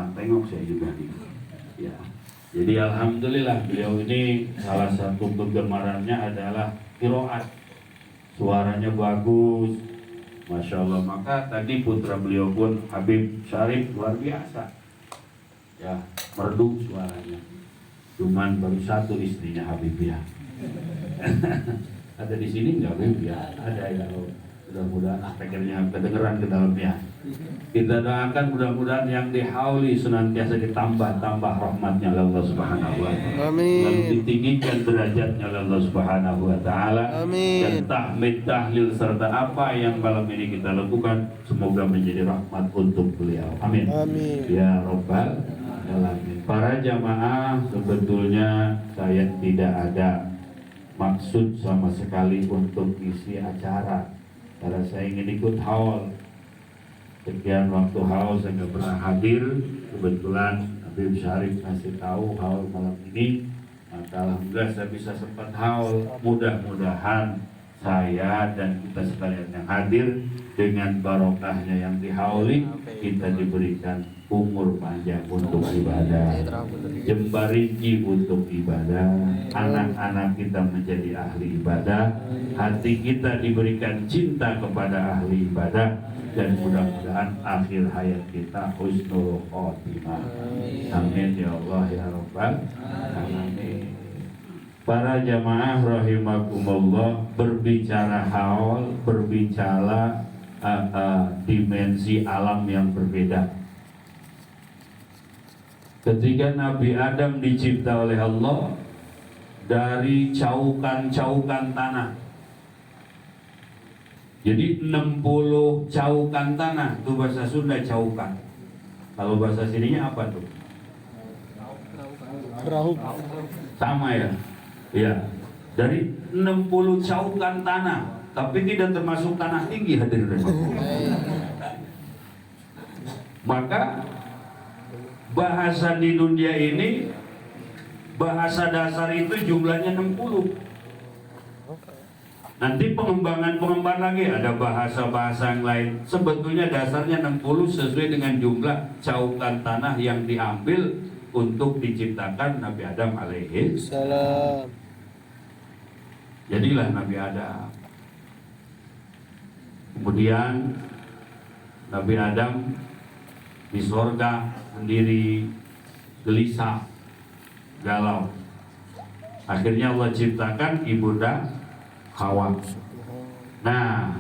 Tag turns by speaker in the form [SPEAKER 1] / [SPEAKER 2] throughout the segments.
[SPEAKER 1] orang tengok saya juga nih. Ya. Jadi alhamdulillah beliau ini salah satu kegemarannya adalah qiraat. Suaranya bagus, Masya Allah. Maka tadi putra beliau pun Habib Syarif luar biasa. Ya, merdu suaranya. Cuman baru satu istrinya Habib ya. Ada di sini nggak Habib ya? Ada ya. Mudah-mudahan aspeknya kedengeran ke dalamnya. Kita doakan mudah-mudahan yang dihauli senantiasa ditambah-tambah rahmatnya Allah Subhanahu wa Ta'ala.
[SPEAKER 2] Amin.
[SPEAKER 1] Lalu ditinggikan derajatnya Allah Subhanahu wa Ta'ala.
[SPEAKER 2] Amin.
[SPEAKER 1] Dan tahmid, tahlil serta apa yang malam ini kita lakukan semoga menjadi rahmat untuk beliau. Amin.
[SPEAKER 2] Amin.
[SPEAKER 1] Ya Rabbal Alamin. Para jamaah, sebetulnya saya tidak ada maksud sama sekali untuk isi acara. Karena saya ingin ikut haul. Sekian waktu haul saya nggak pernah hadir. Kebetulan Habib Syarif ngasih tahu haul malam ini. Maka alhamdulillah saya bisa sempat haul. Mudah-mudahan saya dan kita sekalian yang hadir dengan barokahnya yang dihauli, kita diberikan umur panjang untuk ibadah, jembar rinci untuk ibadah, anak-anak kita menjadi ahli ibadah, hati kita diberikan cinta kepada ahli ibadah, dan mudah-mudahan akhir hayat kita husnul khotimah. Amin ya Allah ya Rabbal Alamin. Para jamaah rahimakumullah, berbicara haul, berbicara dimensi alam yang berbeda. Ketika Nabi Adam dicipta oleh Allah dari caukan-caukan tanah. Jadi 60 caukan tanah, itu bahasa Sunda caukan. Kalau bahasa sininya apa tuh?
[SPEAKER 2] Perahu.
[SPEAKER 1] Sama ya? Ya. Dari 60 caukan tanah, tapi tidak termasuk tanah tinggi hadirin. Maka bahasa di dunia ini, bahasa dasar itu jumlahnya 60. Nanti pengembangan lagi ada bahasa-bahasa yang lain. Sebetulnya dasarnya 60 sesuai dengan jumlah caukan tanah yang diambil untuk diciptakan Nabi Adam alaihi salam. Jadilah Nabi Adam. Kemudian Nabi Adam di sorga sendiri gelisah, galau. Akhirnya Allah ciptakan ibunda Hawa. Nah,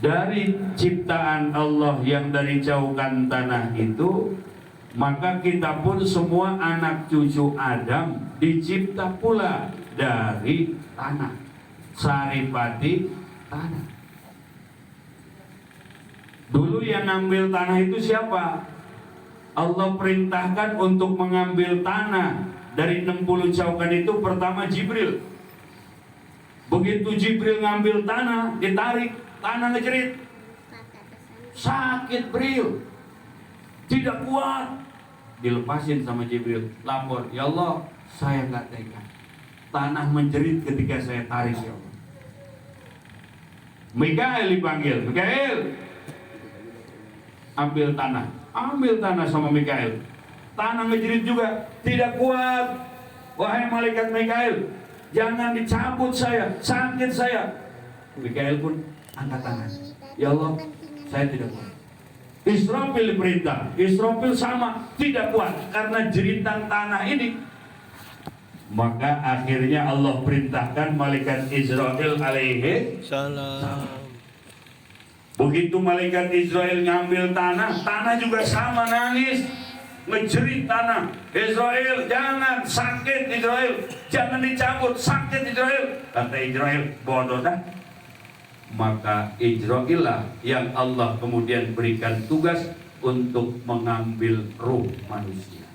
[SPEAKER 1] dari ciptaan Allah yang dari caukan tanah itu, maka kita pun semua anak cucu Adam dicipta pula dari tanah, saripati tanah. Dulu yang ngambil tanah itu siapa? Allah perintahkan untuk mengambil tanah dari 60 caukan itu. Pertama Jibril. Begitu Jibril ngambil tanah, ditarik, tanah ngejerit, sakit Bril, tidak kuat. Dilepasin sama Jibril, lapor, ya Allah, saya nggak tega, tanah menjerit ketika saya tarik ya Allah. Mikael dipanggil, Mikael, ambil tanah sama Mikael. Tanah ngejerit juga, tidak kuat. Wahai malaikat Mikael, jangan dicabut saya, sakit saya. Mikael pun angkat tangan, ya Allah, saya tidak kuat. Israfil diperintah, Israfil sama, tidak kuat karena jeritan tanah ini. Maka akhirnya Allah perintahkan malaikat Israel alaihi salam. Begitu malaikat Israel ngambil tanah, tanah juga sama nangis, ngejerit tanah. Israel, jangan, sakit Israel, jangan dicabut, sakit Israel. Kata Israel, bodoh dah. Maka Israel lah yang Allah kemudian berikan tugas untuk mengambil ruh manusia.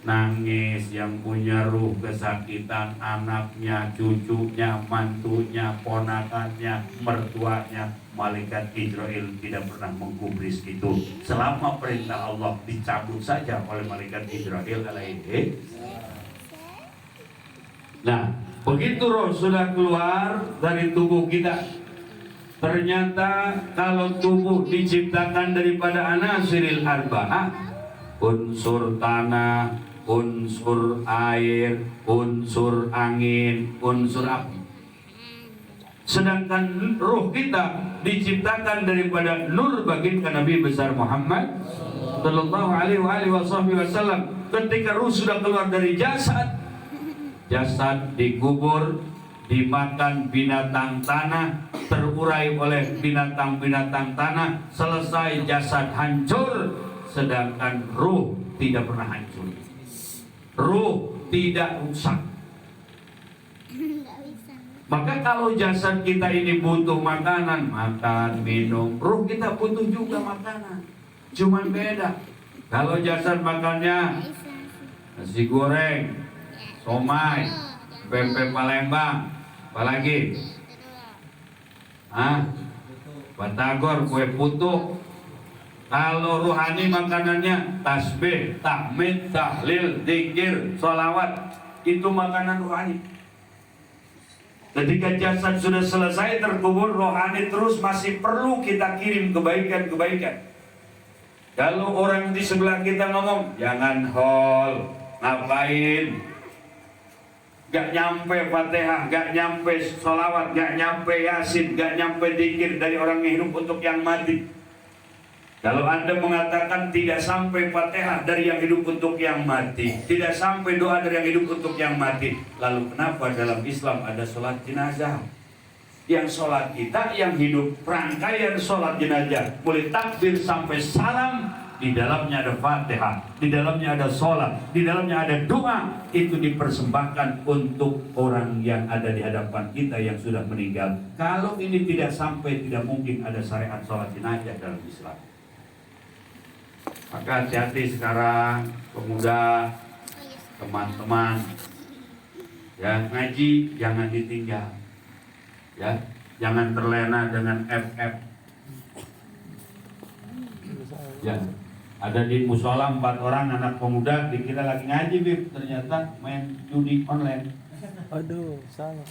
[SPEAKER 1] Nangis yang punya ruh kesakitan, anaknya, cucunya, mantunya, ponakannya, mertuanya. Malaikat Israel tidak pernah menggubris itu. Selama perintah Allah dicabut saja oleh malaikat Israel alaihi. Nah, begitu roh sudah keluar dari tubuh kita, Ternyata kalau tubuh diciptakan daripada anasiril arba'ah, unsur tanah, unsur air, unsur angin, unsur api. Sedangkan ruh kita diciptakan daripada nur baginda Nabi besar Muhammad sallallahu alaihi wasallam. Ketika ruh sudah keluar dari jasad, jasad dikubur, dimakan binatang tanah, terurai oleh binatang-binatang tanah, selesai jasad hancur, sedangkan ruh tidak pernah hancur. Ruh tidak rusak. Maka kalau jasad kita ini butuh makanan, makan, minum, ruh kita butuh juga makanan. Cuman beda. Kalau jasad makannya nasi goreng, somai, pempek Palembang, apalagi? Batagor, kue putu. Kalau rohani makanannya tasbih, tahmid, tahlil, zikir, sholawat. Itu makanan rohani. Ketika jasad sudah selesai terkubur, rohani terus masih perlu kita kirim kebaikan-kebaikan. Kalau orang di sebelah kita ngomong, jangan hol, ngapain? Gak nyampe Fatihah, gak nyampe sholawat, gak nyampe yasin, gak nyampe zikir dari orang yang hidup untuk yang mati. Kalau Anda mengatakan tidak sampai Fatihah dari yang hidup untuk yang mati, tidak sampai doa dari yang hidup untuk yang mati, lalu kenapa dalam Islam ada sholat jenazah? Yang sholat kita yang hidup rangkaian sholat jenazah, mulai takbir sampai salam, di dalamnya ada Fatihah, di dalamnya ada sholat, di dalamnya ada doa. Itu dipersembahkan untuk orang yang ada di hadapan kita yang sudah meninggal. Kalau ini tidak sampai, tidak mungkin ada syariat sholat jenazah dalam Islam. Maka hati-hati sekarang pemuda, teman-teman, ya, ngaji jangan ditinggal, ya, jangan terlena dengan FF. Ya, ada di musola 4 orang anak pemuda, dikira lagi ngaji, Bib, ternyata main judi online.
[SPEAKER 2] Aduh, salah.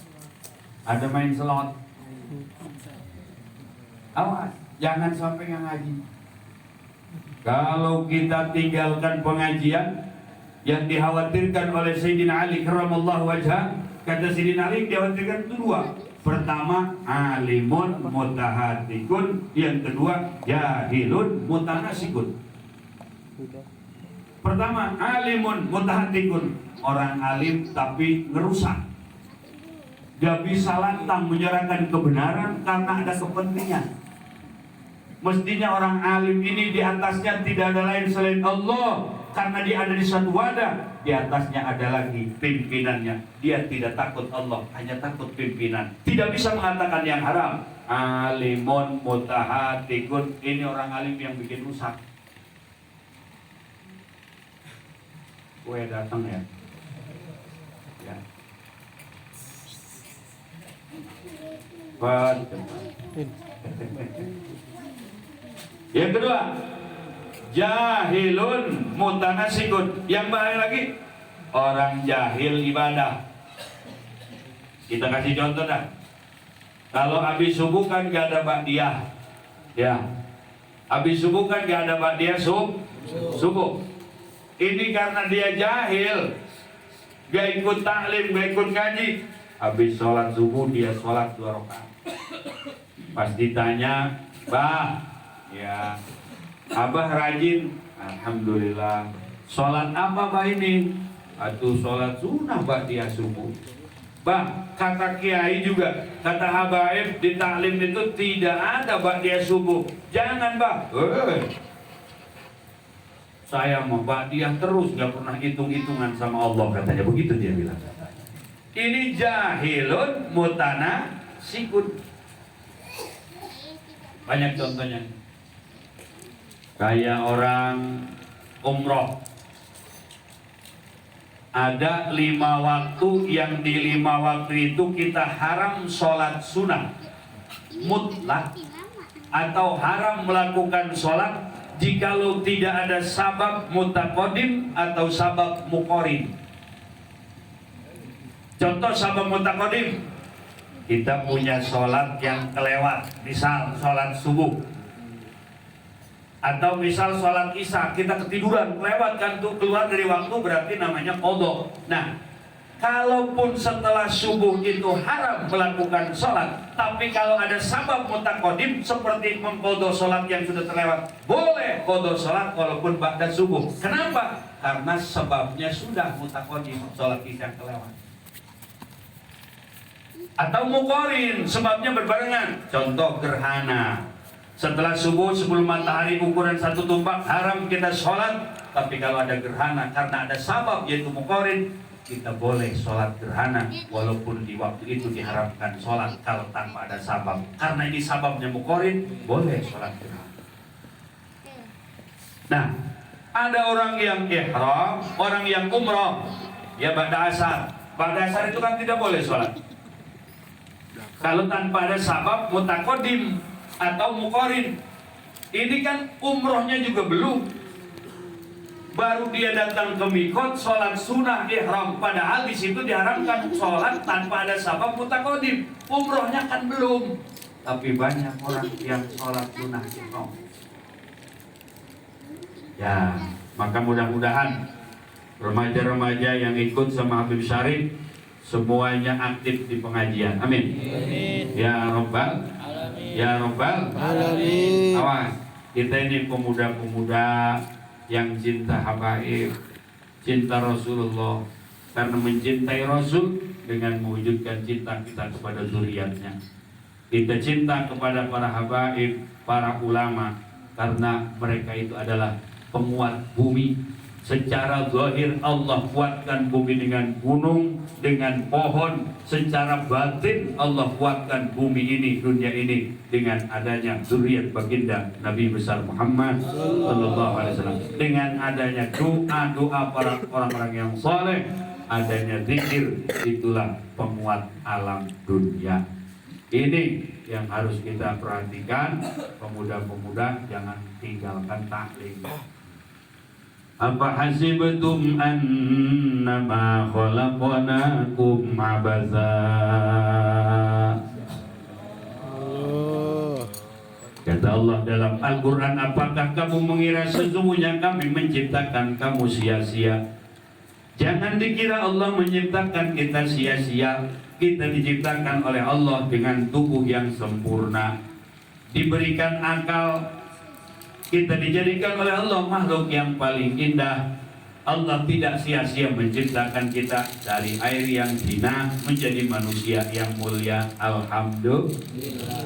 [SPEAKER 1] Ada main slot. Awas, jangan sampai nggak ngaji. Kalau kita tinggalkan pengajian yang dikhawatirkan oleh Sayyidina Ali karramallahu wajhah, kata Sayyidina Ali dikhawatirkan itu 2. Pertama, alimun mutahatikun. Yang kedua, jahilun mutanasikun. Pertama, alimun mutahatikun, orang alim tapi ngerusak. Gak bisa lantang menyerahkan kebenaran karena ada kepentingan. Mestinya orang alim ini di atasnya tidak ada lain selain Allah, karena dia ada di satu wadah. Di atasnya ada lagi pimpinannya. Dia tidak takut Allah, hanya takut pimpinan. Tidak bisa mengatakan yang haram. Alimun mutahatikun, ini orang alim yang bikin rusak. Gue datang ya. Ya. Yang kedua, jahilun mutanasikun. Yang bahaya lagi, orang jahil ibadah. Kita kasih contoh dah. Kalau habis subuh kan gak ada ba'diyah, ya. Habis subuh kan gak ada ba'diyah subuh. Ini karena dia jahil, gak ikut taklim, gak ikut ngaji. Habis sholat subuh dia sholat 2 rakaat. Pas ditanya, bah, ya, Abah rajin, alhamdulillah. Sholat apa bah ini? Atau sholat sunnah bah dia subuh. Bah, kata kiai juga, kata habaib di taklim itu tidak ada bah dia subuh. Jangan bah. Saya mau bah dia terus, gak pernah hitung-hitungan sama Allah, katanya. Begitu dia bilang. Ini jahilun mutanasikun. Banyak contohnya. Kayak orang umroh, ada 5 waktu yang di 5 waktu itu kita haram sholat sunnah mutlak, atau haram melakukan sholat jikalau tidak ada sabab mutaqaddim atau sabab muqarin. Contoh sabab mutaqaddim, kita punya sholat yang kelewat, misal sholat subuh atau misal sholat isya, kita ketiduran, kelewat kan tuh, keluar dari waktu, berarti namanya qadha. Nah, kalaupun setelah subuh itu haram melakukan sholat, tapi kalau ada sabab mutaqaddim seperti mengqadha sholat yang sudah terlewat, boleh qadha sholat walaupun ba'da subuh. Kenapa? Karena sebabnya sudah mutaqaddim, sholat isya kelewat. Atau muqarin, sebabnya berbarengan. Contoh gerhana, setelah subuh sebelum matahari ukuran 1 tumbak haram kita sholat, tapi kalau ada gerhana karena ada sabab yaitu muqarin, kita boleh sholat gerhana walaupun di waktu itu diharamkan sholat kalau tanpa ada sabab. Karena ini sababnya muqarin, boleh sholat gerhana. Nah, ada orang yang ihram, orang yang umroh, ya ba'da asar. Ba'da asar itu kan tidak boleh sholat kalau tanpa ada sabab mutaqaddim atau muqarin. Ini kan umrohnya juga belum, baru dia datang ke mikot, sholat sunnah ihram, padahal di situ diharamkan sholat tanpa ada sabab mutaqaddim. Umrohnya kan belum, tapi banyak orang yang sholat sunnah ihram. Ya, maka mudah-mudahan remaja-remaja yang ikut sama Habib Syarif semuanya aktif di pengajian. Amin.
[SPEAKER 2] Amin.
[SPEAKER 1] Ya Rabbal
[SPEAKER 2] Alamin.
[SPEAKER 1] Ya Rabbal
[SPEAKER 2] Alamin.
[SPEAKER 1] Awas, kita ini pemuda-pemuda yang cinta habaib, cinta Rasulullah, karena mencintai Rasul dengan mewujudkan cinta kita kepada zuriatnya. Kita cinta kepada para habaib, para ulama, karena mereka itu adalah penguat bumi. Secara zahir Allah kuatkan bumi dengan gunung, dengan pohon. Secara batin Allah kuatkan bumi ini, dunia ini, dengan adanya zuriat baginda Nabi besar Muhammad sallallahu alaihi wasallam, dengan adanya doa-doa para orang-orang yang saleh, adanya zikir, itulah penguat alam dunia. Ini yang harus kita perhatikan. Pemuda-pemuda jangan tinggalkan taklim. Apa hasibtum annama khalaqnakum abatha. Kata Allah dalam Al-Quran, apakah kamu mengira sesungguhnya kami menciptakan kamu sia-sia? Jangan dikira Allah menciptakan kita sia-sia. Kita diciptakan oleh Allah dengan tubuh yang sempurna, diberikan akal. Kita dijadikan oleh Allah makhluk yang paling indah. Allah tidak sia-sia menciptakan kita dari air yang hina menjadi manusia yang mulia. Alhamdulillah.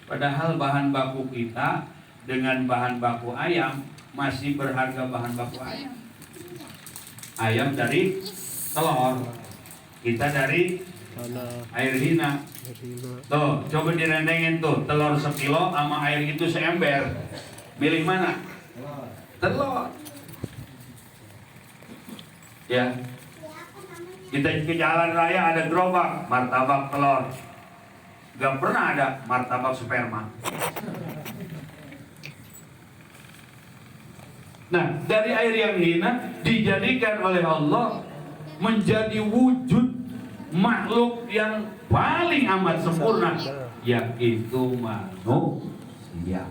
[SPEAKER 1] Padahal bahan baku kita dengan bahan baku ayam masih berharga bahan baku ayam. Ayam dari telur, kita dari air hina. Tuh, coba direndengin tuh, telur sekilo sama air itu seember. Milih mana? Telur. Ya. Kita ke jalan raya ada gerobak, martabak telur. Gak pernah ada martabak sperma. Nah, dari air yang hina dijadikan oleh Allah menjadi wujud makhluk yang paling amat sempurna, yaitu manusia.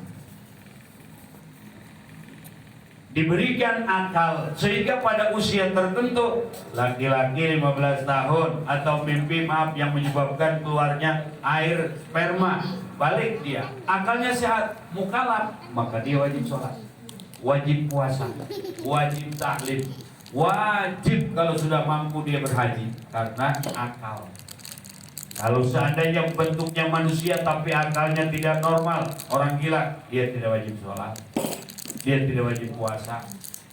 [SPEAKER 1] Diberikan akal sehingga pada usia tertentu, laki-laki 15 tahun atau mimpi yang menyebabkan keluarnya air sperma, balik dia, akalnya sehat, mukallaf, maka dia wajib sholat, wajib puasa, wajib taklim, wajib kalau sudah mampu dia berhaji karena akal. Kalau seandainya bentuknya manusia tapi akalnya tidak normal, orang gila, dia tidak wajib sholat, dia tidak wajib puasa,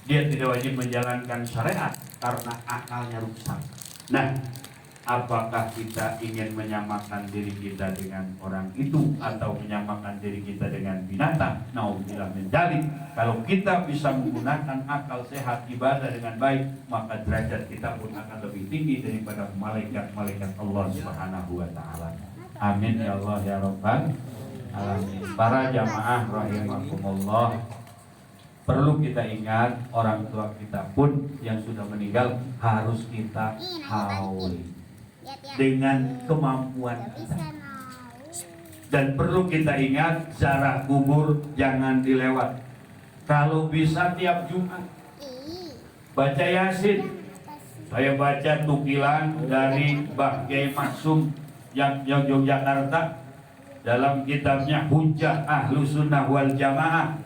[SPEAKER 1] dia tidak wajib menjalankan syariat karena akalnya rusak. Nah, apakah kita ingin menyamakan diri kita dengan orang itu atau menyamakan diri kita dengan binatang? Nauzubillah min dzalik. Kalau kita bisa menggunakan akal sehat, ibadah dengan baik, maka derajat kita pun akan lebih tinggi daripada malaikat-malaikat Allah Subhanahu wa taala. Amin ya Allah ya Rabbal alamin. Para jamaah rahimakumullah, perlu kita ingat orang tua kita pun yang sudah meninggal harus kita hauli. dengan kemampuan kita. Dan perlu kita ingat, ziarah kubur jangan dilewat. Kalau bisa tiap Jumat baca Yasin. Saya baca tukilan dari Mbah Kiai Maksum yang Yogyakarta dalam kitabnya Hujjah Ahlus Sunnah wal Jamaah.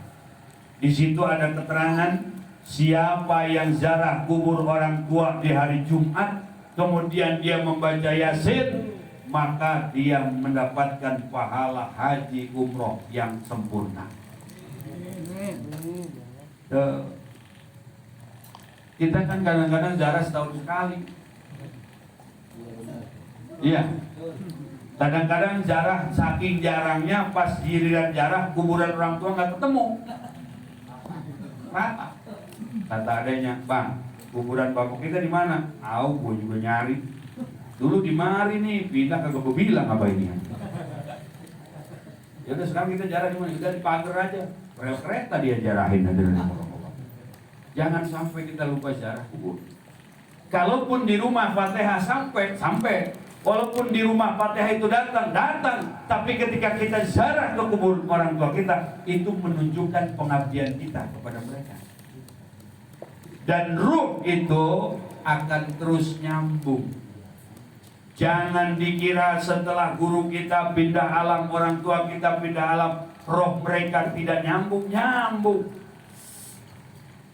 [SPEAKER 1] Di situ ada keterangan siapa yang ziarah kubur orang tua di hari Jumat, kemudian dia membaca Yasin, maka dia mendapatkan pahala haji umroh yang sempurna. Kita kan kadang-kadang ziarah setahun sekali. Iya. Kadang-kadang ziarah saking jarangnya, pas giliran ziarah kuburan orang tua nggak ketemu. Rata. Kata adanya, Bang, kuburan bapak kita di mana? Tahu, gue juga nyari. Dulu di mari nih, pindah kagak gue bilang apa ini. Ya udah sekarang kita ziarah di mana? Udah di pagar aja. Rel kereta dia ziarahin aja. Jangan sampai kita lupa ziarah kubur. Kalaupun di rumah Fatihah sampai. Walaupun di rumah Fatihah itu datang. Tapi ketika kita ziarah ke kubur orang tua kita, itu menunjukkan pengabdian kita kepada mereka. Dan ruh itu akan terus nyambung. Jangan dikira setelah guru kita pindah alam, orang tua kita pindah alam, roh mereka tidak nyambung.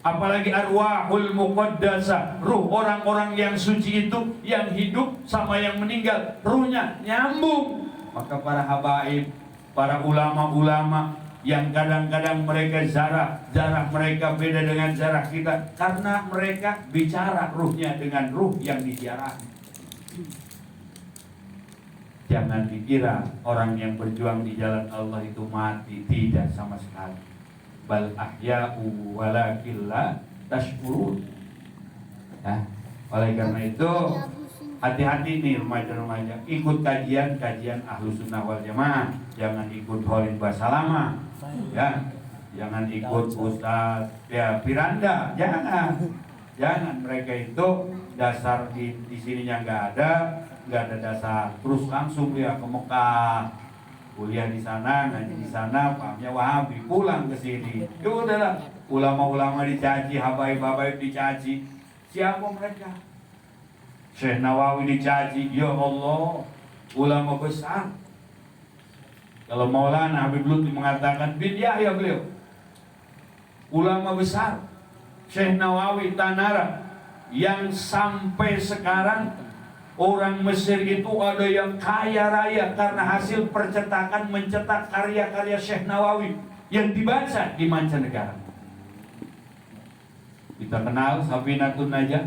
[SPEAKER 1] Apalagi arwahul muqaddasah, ruh orang-orang yang suci itu, yang hidup sama yang meninggal, ruhnya nyambung. Maka para habaib, para ulama-ulama yang kadang-kadang mereka zarah mereka beda dengan zarah kita, karena mereka bicara ruhnya dengan ruh yang diziarahi. Jangan dikira orang yang berjuang di jalan Allah itu mati, tidak sama sekali. Bal ahya'u walakin la tashkurun. Ya, oleh karena itu hati-hati nih remaja-remaja, ikut kajian Ahlus Sunnah wal Jamaah, jangan ikut Khalid Basalama, ya, jangan ikut Ustaz ya Piranda, jangan mereka itu dasar di sininya nggak ada dasar, terus langsung dia ke Mekah, kuliah di sana, ngaji di sana, pahamnya Wahabi, pulang ke sini. Ya udahlah, ulama-ulama dicaci, habaib-habaib dicaci. Siapa mereka? Syekh Nawawi dicaci, ya Allah, ulama besar. Kalau Maulana Habib Lutfi mengatakan bid'ah ya beliau. Ulama besar. Syekh Nawawi Tanara yang sampai sekarang orang Mesir itu ada yang kaya raya karena hasil percetakan mencetak karya-karya Syekh Nawawi yang dibaca di mancanegara. Kita kenal Safinatun Najah,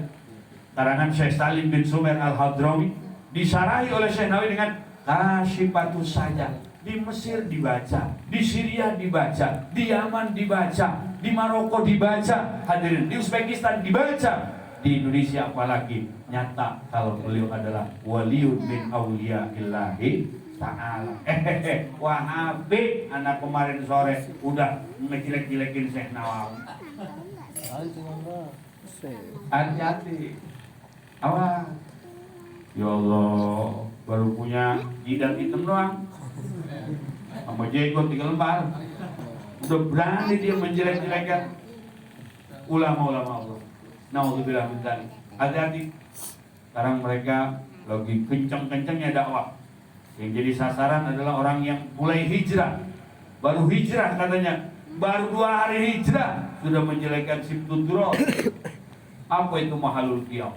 [SPEAKER 1] karangan Syekh Salim bin Sumer Al-Hadrami, disarahi oleh Syekh Nawawi dengan Kasyifatus Sajah. Di Mesir dibaca, di Syria dibaca, di Yaman dibaca, di Maroko dibaca, hadirin, di Uzbekistan dibaca, di Indonesia apalagi. Nyata kalau beliau adalah waliun min awliya'illahi ta'ala. Wahabi, anak kemarin sore udah ngejelek-jelekin Syekh Nawawi. Hati-hati, awas. Ya Allah, baru punya jidat hitam doang sama jenggot 3 lembar, udah berani dia menjelek-jelekan ulama-ulama Allah. Naudzubillah min dzalik. Hati-hati. Sekarang mereka lagi kencang-kencangnya dakwah. Yang jadi sasaran adalah orang yang mulai hijrah. Baru hijrah katanya, baru 2 hari hijrah sudah menjelekkan Sibtudurrah. Apa itu mahalul qiyam?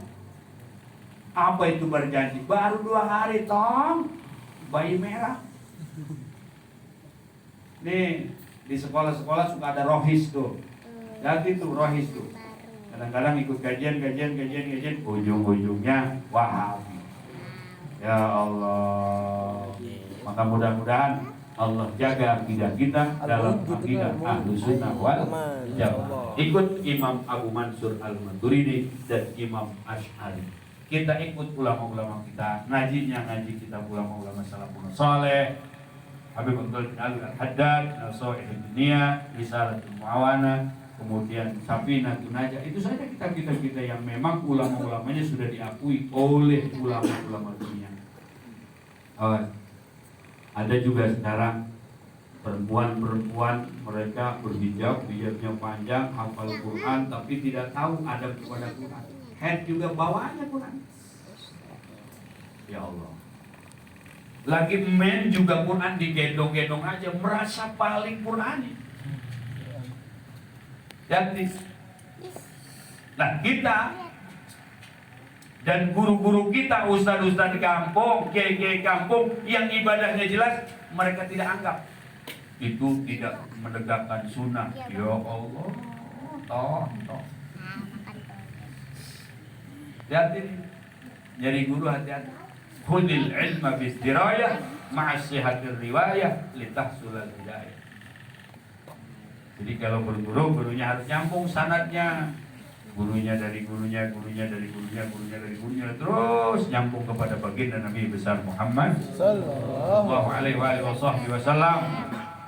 [SPEAKER 1] Apa itu berjanji? Baru 2 hari tong, bayi merah. Nih di sekolah-sekolah suka ada rohis tuh. Ya gitu rohis tuh. Kadang-kadang ikut kajian, ujung-ujungnya Wahabi. Ya Allah. Maka mudah-mudahan Allah jaga akidah kita dalam akidah Ahlus Sunnah wal Jamaah. Ikut Imam Abu Mansur Al-Maturidi dan Imam Asy'ari. Kita ikut ulama-ulama kita, ngaji kita ulama-ulama salafun saleh. Habib Abdul bin Ali Al-Haddad, Al-Sawih Al-Dunia, Risalatul Mu'awana, kemudian Safinatun Najah, itu saja kitab-kitab kita yang memang ulama-ulamanya sudah diakui oleh ulama-ulama dunia. Ada juga sekarang perempuan-perempuan mereka berhijab, hijabnya panjang, hafal Quran, tapi tidak tahu adab kepada Quran. Head juga bawaannya Quran. Ya Allah. Lagi men juga Quran digendong-gendong aja, merasa paling Qurani. Jadi, nah kita dan guru-guru kita, ustaz-ustaz di kampung, kiai-kiai kampung yang ibadahnya jelas, mereka tidak anggap itu tidak menegakkan sunnah. Ya Allah, toh. Hati-hati, jadi guru hati-hati. Khudil ilma bisdirayah ma'asihatir riwayah litahsulal hidayah. Jadi kalau berguru, gurunya harus nyambung sanadnya. Gurunya dari gurunya, gurunya dari gurunya, gurunya dari gurunya, terus nyambung kepada baginda Nabi besar Muhammad sallallahu alaihi wasallam.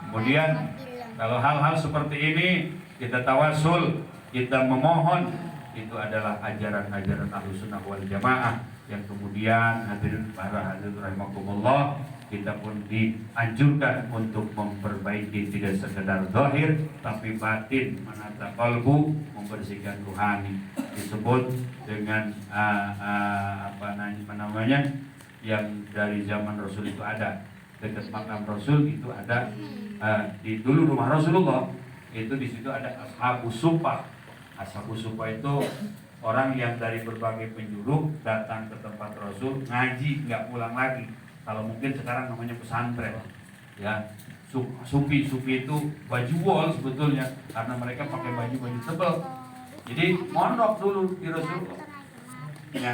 [SPEAKER 1] Kemudian kalau hal-hal seperti ini kita tawasul, kita memohon, itu adalah ajaran-ajaran Ahlussunnah wal Jamaah yang kemudian hadirin para hadirin rahimakumullah, kita pun dianjurkan untuk memperbaiki tidak sekedar zahir tapi batin, menata kalbu, membersihkan ruhani. Disebut dengan apa namanya, yang dari zaman Rasul itu ada dekat makam Rasul itu ada di dulu rumah Rasulullah itu, di situ ada ashabus suffah. Ashabus suffah itu orang yang dari berbagai penjuru datang ke tempat Rasul ngaji, nggak pulang lagi. Kalau mungkin sekarang namanya pesantren, ya. Sufi itu baju wol sebetulnya, karena mereka pakai baju tebal. Jadi mondok dulu di Rasulullah. Ya.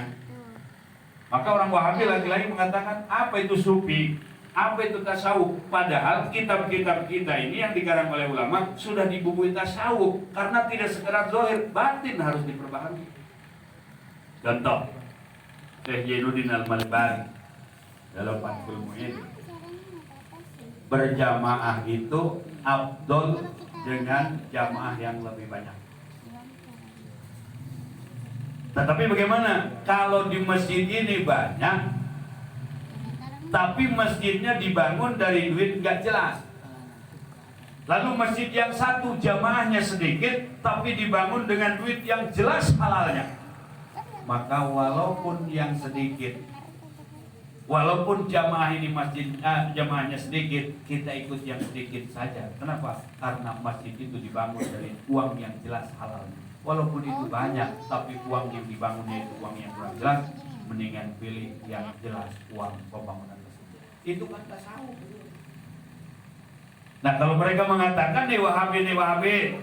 [SPEAKER 1] Maka orang Wahabi lagi-lagi mengatakan apa itu sufi, apa itu tasawuf. Padahal kitab-kitab kita ini yang dikarang oleh ulama sudah dibubuhi tasawuf, karena tidak sekedar zahir, batin harus diperbaharui. Contoh, Syekh Jainuddin Al-Malbari dalam Fathul Mu'in, berjamaah itu afdol dengan jamaah yang lebih banyak. Tetapi bagaimana kalau di masjid ini banyak, tapi masjidnya dibangun dari duit nggak jelas? Lalu masjid yang satu jamaahnya sedikit, tapi dibangun dengan duit yang jelas halalnya. Maka walaupun yang sedikit, walaupun jamaah ini jamaahnya sedikit, kita ikut yang sedikit saja. Kenapa? Karena masjid itu dibangun dari uang yang jelas halalnya. Walaupun itu banyak, tapi uang yang dibangunnya itu uang yang kurang jelas, mendingan pilih yang jelas uang pembangunan tersebut. Itu kan tasawuf. Nah, kalau mereka mengatakan nih Wahabi,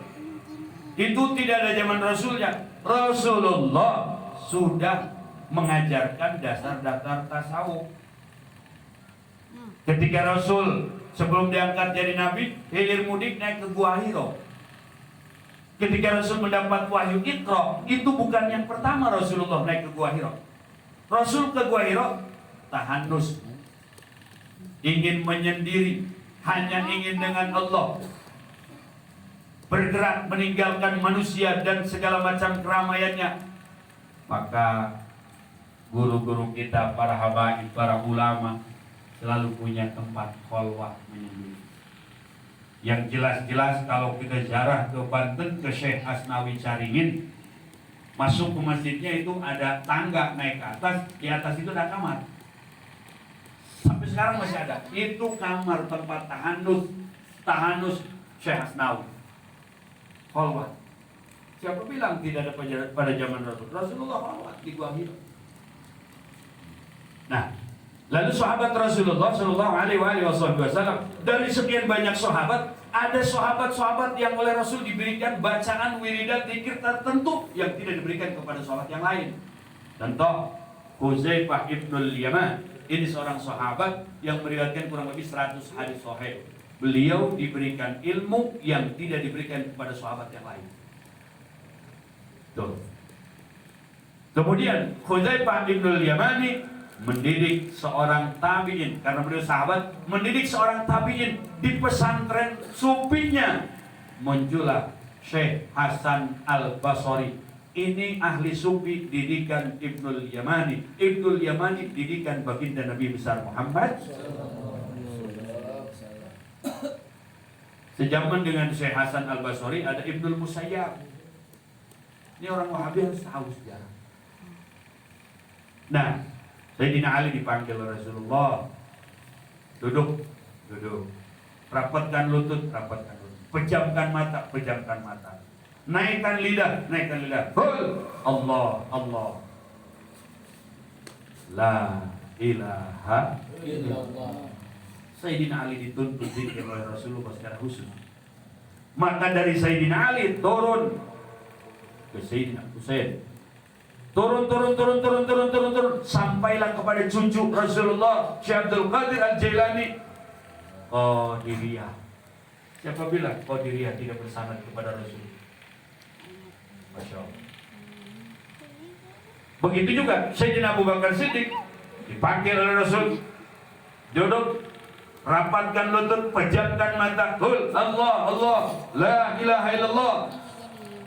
[SPEAKER 1] itu tidak ada zaman Rasulnya. Rasulullah sudah mengajarkan dasar-dasar tasawuf. Ketika Rasul sebelum diangkat jadi Nabi, hilir mudik naik ke Gua Hiro. Ketika Rasul mendapat wahyu Iqra, itu bukan yang pertama Rasulullah naik ke Gua Hiro. Rasul ke Gua Hiro tahannus, ingin menyendiri, hanya ingin dengan Allah, bergerak meninggalkan manusia dan segala macam keramaiannya. Maka guru-guru kita, para habaib, para ulama selalu punya tempat khalwah menyendiri. Yang jelas-jelas kalau kita ziarah ke Banten, ke Syekh Asnawi Caringin, masuk ke masjidnya itu ada tangga naik ke atas, di atas itu ada kamar. Sampai sekarang masih ada. Itu kamar tempat tahanus Syekh Asnawi. Khalwat. Siapa bilang tidak ada pada zaman Rasul? Rasulullah khalwat di Gua Hiro. Nah, lalu sahabat Rasulullah Shallallahu Alaihi Wasallam, dari sekian banyak sahabat, ada sahabat-sahabat yang oleh Rasul diberikan bacaan wiridan zikir tertentu yang tidak diberikan kepada sahabat yang lain. Contoh, Hudzaifah ibnul Yaman, ini seorang sahabat yang meriwayatkan kurang lebih 100 hadis sahih. Beliau diberikan ilmu yang tidak diberikan kepada sahabat yang lain. Tuh. Kemudian Hudzaifah ibnul Yamani mendidik seorang tabi'in, karena beliau sahabat, mendidik seorang tabi'in di pesantren sufinya. Muncullah Syekh Hasan Al-Basri. Ini ahli sufi didikan Ibnul Yamani. Ibnul Yamani didikan baginda Nabi besar Muhammad. Sejaman dengan Syekh Hasan Al-Basri ada Ibnul Musayyab. Ini orang Wahabi harus tahu sejarah. Nah, Sayyidina Ali dipanggil oleh Rasulullah. Duduk. Rapatkan lutut. Pejamkan mata. Naikkan lidah. Hul. Allah. La ilaha illallah. Sayyidina Ali dituntut zikir oleh Rasulullah secara khusus. Maka dari Sayyidina Ali turun ke Sayyidina Husain. Turun sampailah kepada cucu Rasulullah Syekh Abdul Qadir Al-Jailani. Qadiriyah. Siapa bilang Qadiriyah tidak bersanad kepada Rasul? Masya Allah. Begitu juga Sayyidina Abu Bakar Siddiq dipanggil oleh Rasul. Duduk, rapatkan lutut, pejamkan mata. Qul Allah, la ilaha illallah.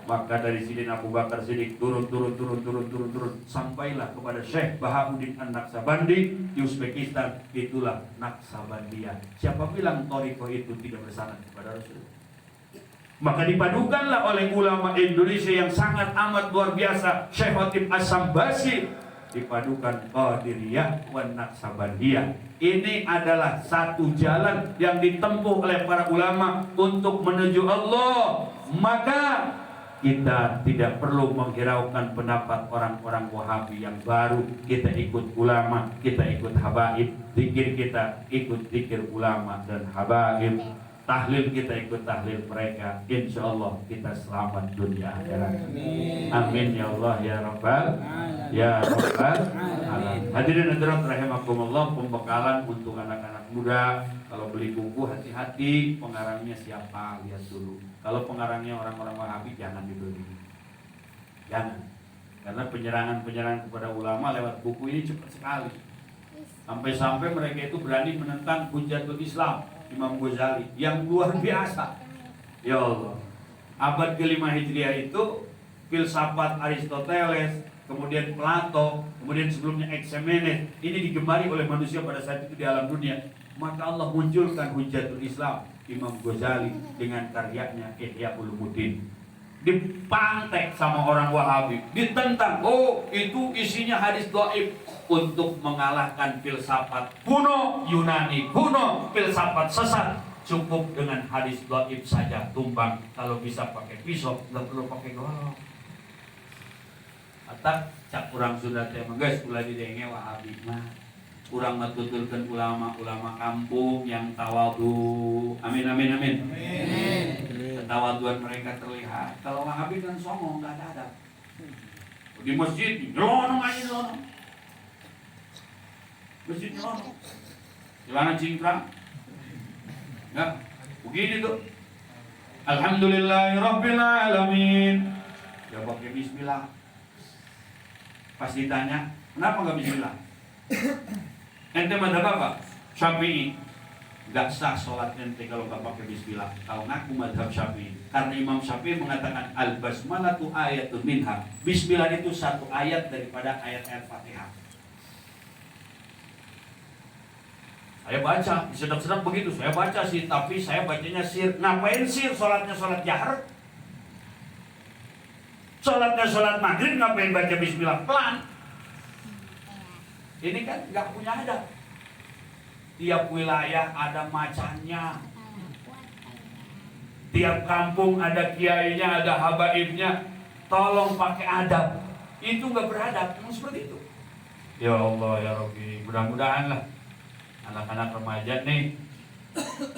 [SPEAKER 1] Maka dari Sayyidina Abu Bakar Siddiq turun sampailah kepada Syekh Bahamuddin An-Naqsabandi di Uzbekistan. Itulah Naqsabandiyah. Siapa bilang thariqah itu tidak bersanad kepada Rasul? Maka dipadukanlah oleh ulama Indonesia yang sangat amat luar biasa, Syekh Khatib As-Sambasi, dipadukan Qadiriyah wan Naqsabandiyah. Ini adalah satu jalan yang ditempuh oleh para ulama untuk menuju Allah. Maka kita tidak perlu menghiraukan pendapat orang-orang Wahabi yang baru. Kita ikut ulama, kita ikut habaib. Zikir kita ikut zikir ulama dan habaib. Tahlil kita ikut tahlil mereka. Insya Allah kita selamat dunia akhirat. Amin ya Allah ya Rabbal ya Rabbal alamin. Hadirin hadirat rahimakumullah, pembekalan untuk anak-anak muda. Kalau beli buku hati-hati pengarangnya siapa, lihat dulu. Kalau pengarangnya orang-orang Wahabi jangan dibeli. Jangan. Karena penyerangan kepada ulama lewat buku ini cepat sekali. Sampai-sampai mereka itu berani menentang Hujjatul Islam Imam Ghazali yang luar biasa. Ya Allah. Abad ke-5 Hijriah itu filsafat Aristoteles, kemudian Plato, kemudian sebelumnya Ximenes, ini digemari oleh manusia pada saat itu di alam dunia. Maka Allah munculkan Hujjatul Islam Imam Ghazali dengan karyanya Ihya Ulumuddin. Dipantek sama orang Wahabi, ditentang. Itu isinya hadis dhaif untuk mengalahkan filsafat kuno Yunani kuno, filsafat sesat. Cukup dengan hadis dhaif saja, tumbang. Kalau bisa pakai pisau, nggak perlu pakai golok. Atak cak kurang sudah tema guys, ulah didenge Wahabi mah. Kurang ngetutulkan ulama-ulama kampung yang tawadhu. Amin. Ketawaduan mereka terlihat. Kalau Wahabi kan songong, nggak ada adab. Di masjid, nyelonong aja nyelonong. Masjid nyelonong. Celana cingkrang. Enggak, begini tuh. Alhamdulillahirabbil alamin. Ya pakai bismillah. Pas ditanya, kenapa nggak bismillah? Ente madhab apa? Syafi'i. Gak sah sholat ente kalau gak pakai bismillah. Kalau ngaku madhab Syafi'i. Karena Imam Syafi'i mengatakan al-basmalatu ayatun minha. Bismillah itu satu ayat daripada ayat-ayat Fatihah. Saya baca, sedap-sedap begitu. Saya baca sih, tapi saya bacanya sir. Ngapain sir? Sholatnya sholat jahar. Sholatnya sholat maghrib, ngapain baca bismillah pelan? Ini kan nggak punya adab. Tiap wilayah ada macannya. Tiap kampung ada kiainya, ada habaibnya. Tolong pakai adab. Itu nggak beradab, memang seperti itu. Ya Allah ya Rabbi, mudah-mudahan lah anak-anak remaja nih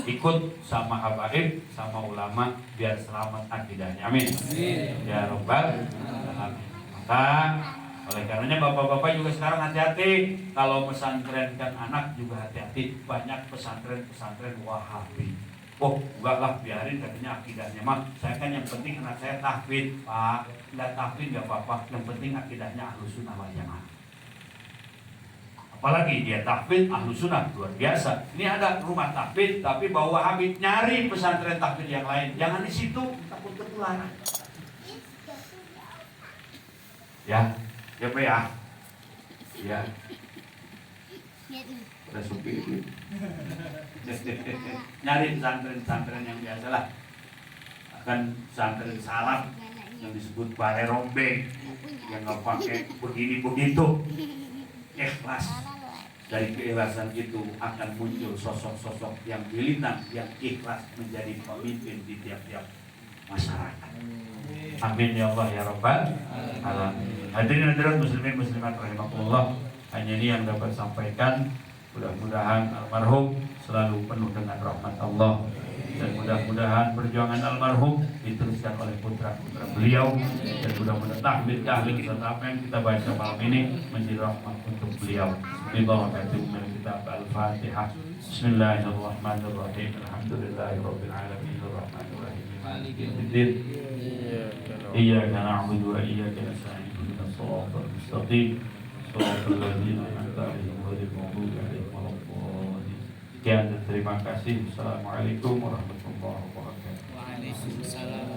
[SPEAKER 1] ikut sama habaib, sama ulama biar selamat akidahnya. Amin. Ya Rabbal alamin. Maka oleh karenanya bapak-bapak juga sekarang hati-hati kalau pesantrenkan anak juga hati-hati. Banyak pesantren Wahabi. Enggak lah, biarin katanya akidahnya mah. Saya kan yang penting anak saya tahfidz. Pak, enggak tahfidz enggak apa-apa. Yang penting akidahnya Ahlus Sunnah wal Jamaah.
[SPEAKER 3] Apalagi dia tahfidz ahlu sunnah, luar biasa. Ini ada rumah tahfidz tapi bawa Habib, nyari pesantren tahfidz yang lain. Jangan di situ, takut ketularan. Ya, ya Pak ya. Ya. Udah supir. Nyari pesantren yang biasa lah. Akan pesantren salaf yang disebut balai rombeng, yang nggak pakai begini begitu. Ikhlas. Dari keikhlasan itu akan muncul sosok-sosok yang militan, yang ikhlas menjadi pemimpin di tiap-tiap masyarakat. Amin ya Allah ya Rabbal alamin. Hadirin hadirat muslimin muslimat rahimakumullah. Hanya ini yang dapat sampaikan. Mudah-mudahan almarhum selalu penuh dengan rahmat Allah, dan mudah-mudahan perjuangan almarhum diteruskan oleh putra-putra beliau, dan mudah-mudahan tahlil serta apa yang kita baca malam ini menjadi rahmat untuk beliau. Bismillahirrahmanirrahim. Kitab Al-Fatihah. Bismillahirrahmanirrahim. Alhamdulillahirabbil alamin arrahmanir rahim maliki yaumiddin. Iyyaka na'budu wa iyyaka nasta'in. Ihdinas siratal mustaqim. Shiratal ladzina an'amta 'alaihim ghairil maghdubi 'alaihim waladdallin. Sekian dan terima kasih. Assalamualaikum warahmatullahi wabarakatuh.
[SPEAKER 4] Waalaikumsalam.